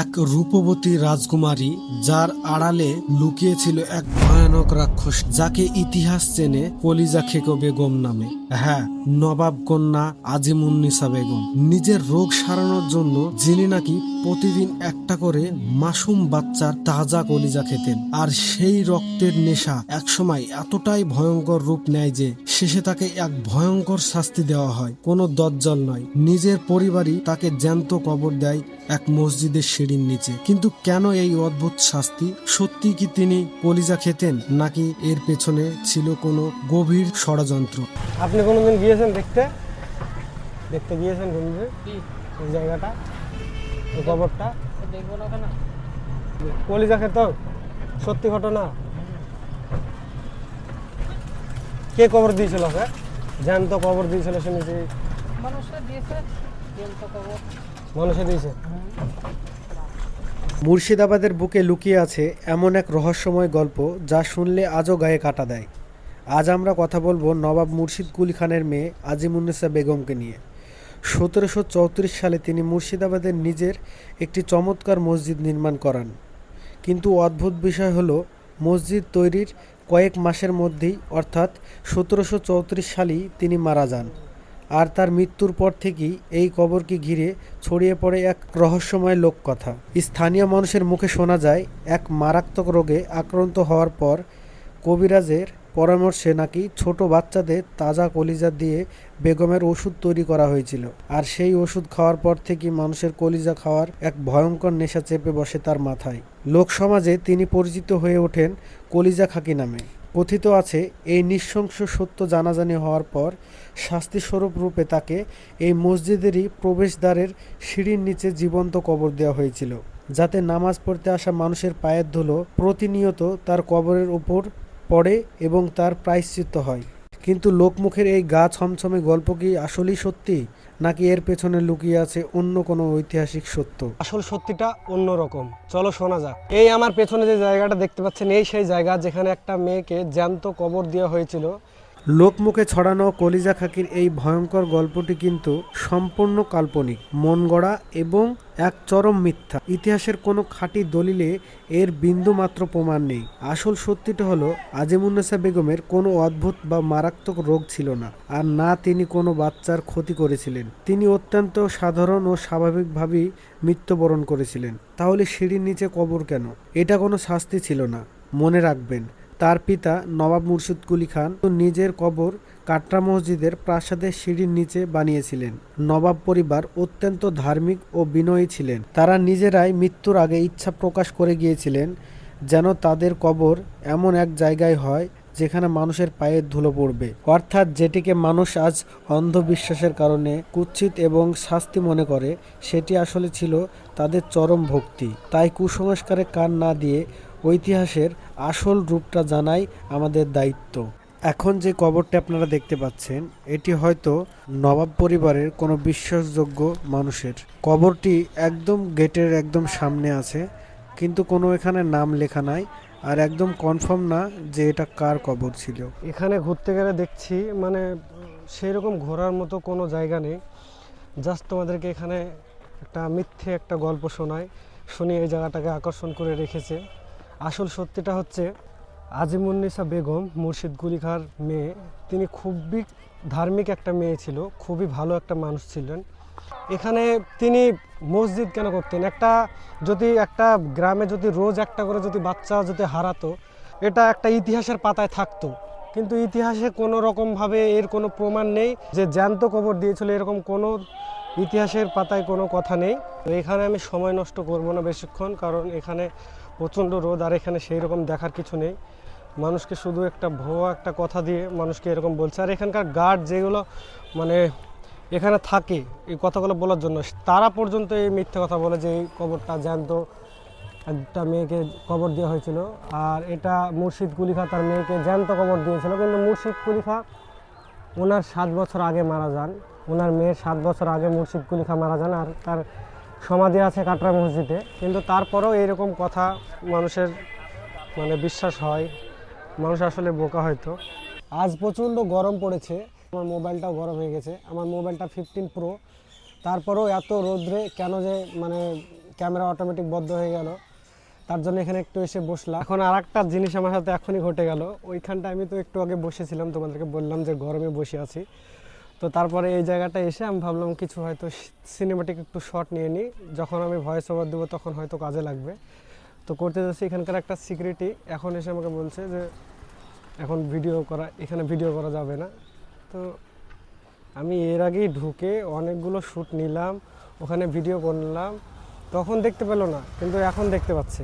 এক রূপবতী রাজকুমারী, যার আড়ালে লুকিয়ে ছিল এক ভয়ানক রাক্ষস, যাকে ইতিহাস চেনে কলিজা খেকো বেগম নামে। হ্যাঁ, নবাব কন্যা আজিমুন্নিসা বেগম। নিজের রোগ সারানোর জন্য যিনি নাকি প্রতিদিন একটা করে মাসুম বাচ্চার তাজা কলিজা খেতেন, আর সেই রক্তের নেশা একসময় এতটাই ভয়ঙ্কর রূপ নেয় যে শেষে তাকে এক ভয়ঙ্কর শাস্তি দেওয়া হয়। কোনো দজ্জাল নয়, নিজের পরিবারই তাকে জ্যান্ত কবর দেয় এক মসজিদের সিঁড়ির নিচে। কিন্তু কেন এই অদ্ভুত শাস্তি? সত্যি কি তিনি কলিজা খেতেন, নাকি এর পেছনে ছিল কোনো গভীর ষড়যন্ত্র? আপনি কোনোদিন গিয়েছেন দেখতে দেখতে গিয়েছেন কোনোদিন এই জায়গাটা, এই কবরটা? দেখবো না কেন? কলিজা খেত? সত্যি ঘটনা? কে কবর দিয়েছিল? ওকে জ্যান্ত কবর দিয়েছিল শুনেছি। মানুষে দিয়েছে, জ্যান্ত কবর মানুষে দিয়েছে। মুর্শিদাবাদের বুকে লুকিয়ে আছে এমন এক রহস্যময় গল্প যা শুনলে আজও গায়ে কাটা দেয়। আজ আমরা কথা বলবো নবাব মুর্শিদ কুলি খানের মেয়ে আজিমুন্নেসা বেগমকে নিয়ে। 1734 সালে তিনি মুর্শিদাবাদের নিজের একটি চমৎকার মসজিদ নির্মাণ করান। কিন্তু অদ্ভুত বিষয় হলো, মসজিদ তৈরির কয়েক মাসের মধ্যেই অর্থাৎ 1734 সালেই তিনি মারা যান। আর তার মৃত্যুর পর থেকেই এই কবরকে ঘিরে ছড়িয়ে পড়ে এক রহস্যময় লোককথা। স্থানীয় মানুষের মুখে শোনা যায়, এক মারাত্মক রোগে আক্রান্ত হওয়ার পর কবিরাজের পরামর্শে নাকি ছোট বাচ্চাদের তাজা কলিজা দিয়ে বেগমের ওষুধ তৈরি করা হয়েছিল। আর সেই ওষুধ খাওয়ার পর থেকেই মানুষের কলিজা খাওয়ার এক ভয়ঙ্কর নেশা চেপে বসে তার মাথায়। লোকসমাজে তিনি পরিচিত হয়ে ওঠেন কলিজা খাকি নামে। কথিত আছে, এই নৃশংস সত্য জানাজানি হওয়ার পর শাস্তিস্বরূপ রূপে তাকে এই মসজিদেরই প্রবেশদ্বারের সিঁড়ির নিচে জীবন্ত কবর দেওয়া হয়েছিল, যাতে নামাজ পড়তে আসা মানুষের পায়ের ধুলো প্রতিনিয়ত তার কবরের উপর পড়ে এবং তার প্রায়শ্চিত্ত হয়। কিন্তু লোকমুখের এই গা ছমছমে গল্প কি আসলেই সত্যি, নাকি এর পেছনে লুকিয়ে আছে অন্য কোনো ঐতিহাসিক সত্য? আসল সত্যিটা অন্যরকম, চলো শোনা যাক। এই আমার পেছনে যে জায়গাটা দেখতে পাচ্ছেন, এই সেই জায়গা যেখানে একটা মেয়েকে জ্যান্ত কবর দেওয়া হয়েছিল। লোকমুখে ছড়ানো কলিজা খাকির এই ভয়ঙ্কর গল্পটি কিন্তু সম্পূর্ণ কাল্পনিক, মন গড়া এবং এক চরম মিথ্যা। ইতিহাসের কোনো খাঁটি দলিলে এর বিন্দু মাত্র প্রমাণ নেই। আসল সত্যিটা হলো, আজিমুন্নেসা বেগমের কোনো অদ্ভুত বা মারাত্মক রোগ ছিল না, আর না তিনি কোনো বাচ্চার ক্ষতি করেছিলেন। তিনি অত্যন্ত সাধারণ ও স্বাভাবিকভাবেই মৃত্যুবরণ করেছিলেন। তাহলে সিঁড়ির নিচে কবর কেন? এটা কোনো শাস্তি ছিল না। মনে রাখবেন, তার পিতা নবাব মুর্শিদ কুলি খান নিজের কবর কাটরা মসজিদের প্রাসাদের সিঁড়ির নিচে বানিয়েছিলেন। নবাব পরিবার অত্যন্ত ধার্মিক ও বিনয়ী ছিলেন। তারা নিজেরাই মৃত্যুর আগে ইচ্ছা প্রকাশ করে গিয়েছিলেন যেন তাদের কবর এমন এক জায়গায় হয় যেখানে মানুষের পায়ের ধুলো পড়বে, অর্থাৎ যেটিকে মানুষ আজ অন্ধবিশ্বাসের কারণে কুৎসিত এবং শাস্তি মনে করে, সেটি আসলে ছিল তাদের চরম ভক্তি। তাই কুসংস্কারে কান না দিয়ে ঐতিহাসের আসল রূপটা জানাই আমাদের দায়িত্ব। এখন যে কবরটি আপনারা দেখতে পাচ্ছেন, এটি হয়তো নবাব পরিবারের কোনো বিশ্বাসযোগ্য মানুষের। কবরটি একদম গেটের একদম সামনে আছে, কিন্তু কোনো এখানে নাম লেখা নাই, আর একদম কনফার্ম না যে এটা কার কবর ছিল। এখানে ঘুরতে গেলে দেখছি মানে সেই রকম ঘোরার মতো কোনো জায়গা নেই। জাস্ট তোমাদেরকে এখানে একটা মিথ্যে একটা গল্প শুনি এই জায়গাটাকে আকর্ষণ করে রেখেছে। আসল সত্যিটা হচ্ছে, আজিমুন্নেসা বেগম মুর্শিদ কুলি খাঁর মেয়ে। তিনি খুবই ধার্মিক একটা মেয়ে ছিল, খুবই ভালো একটা মানুষ ছিলেন। এখানে তিনি মসজিদ কেন করতেন? একটা গ্রামে যদি রোজ একটা করে যদি বাচ্চা যদি হারাতো, এটা একটা ইতিহাসের পাতায় থাকতো। কিন্তু ইতিহাসে কোনো রকমভাবে এর কোনো প্রমাণ নেই যে জ্যান্ত কবর দিয়েছিল, এরকম কোনো ইতিহাসের পাতায় কোনো কথা নেই। তো এখানে আমি সময় নষ্ট করব না বেশিক্ষণ, কারণ এখানে প্রচণ্ড রোদ, আর এখানে সেই রকম দেখার কিছু নেই। মানুষকে শুধু একটা ভুয়া একটা কথা দিয়ে মানুষকে এরকম বলছে। আর এখানকার গার্ড যেগুলো মানে এখানে থাকে এই কথাগুলো বলার জন্য, তারা পর্যন্ত এই মিথ্যে কথা বলে যে এই কবরটা জ্যান্ত একটা মেয়েকে কবর দেওয়া হয়েছিল, আর এটা মুর্শিদ কুলি খাঁ তার মেয়েকে জ্যান্ত কবর দিয়েছিল। কিন্তু মুর্শিদ কুলি খাঁ ওনার 7 বছর আগে মারা যান। ওনার মেয়ের 7 বছর আগে মুর্শিদ কুলি খাঁ মারা যান, আর তার সমাধি আছে কাটরা মসজিদে। কিন্তু তারপরেও এইরকম কথা মানুষের মানে বিশ্বাস হয়। মানুষ আসলে বোকা হয়তো। আজ প্রচণ্ড গরম পড়েছে, আমার মোবাইলটাও গরম হয়ে গেছে। আমার মোবাইলটা 15 Pro, তারপরেও এত রোদ্রে কেন যে মানে ক্যামেরা অটোমেটিক বন্ধ হয়ে গেল। তার জন্য এখানে একটু এসে বসলাম। এখন আর একটা জিনিস আমার সাথে এখনই ঘটে গেল। ওইখানটা আমি তো একটু আগে বসেছিলাম, তোমাদেরকে বললাম যে গরমে বসে আছি। তো তারপরে এই জায়গাটা এসে আমি ভাবলাম কিছু হয়তো সিনেমাটিক একটু শট নিয়ে নিই, যখন আমি ভয়েস ওভার দেবো তখন হয়তো কাজে লাগবে। তো করতে যাচ্ছি, এখানকার একটা সিকিউরিটি এখন এসে আমাকে বলছে যে এখন এখানে ভিডিও করা যাবে না। তো আমি এর আগেই ঢুকে অনেকগুলো শ্যুট নিলাম, ওখানে ভিডিও করলাম, তখন দেখতে পেলো না, কিন্তু এখন দেখতে পাচ্ছে।